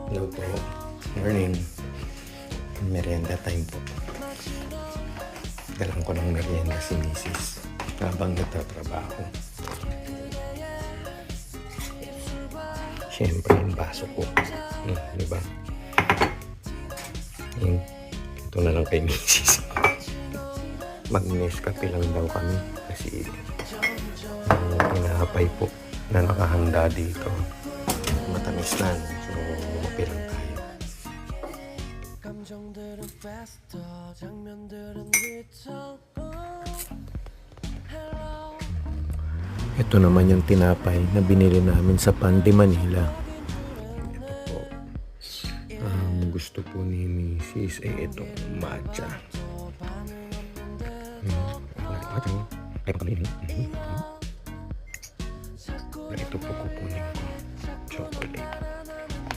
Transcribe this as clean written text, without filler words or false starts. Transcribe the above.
Hello po. Morning. Merienda time po. Dalang ko ng merienda si Mrs. habang nagtatrabaho. Siyempre, yung baso ko. Diba? Ito na lang kay Mrs. Mag-Nescafe lang daw kami kasi pinahapay po na nakahanda dito. Matamis na. So, lumapi lang tayo. Ito naman yung tinapay na binili namin sa Pandi, Manila. Ito po. Gusto po ni Mrs. Itong matcha. Matcha. Ay, pagkamili. Ito po kukunin ko. Chocolate.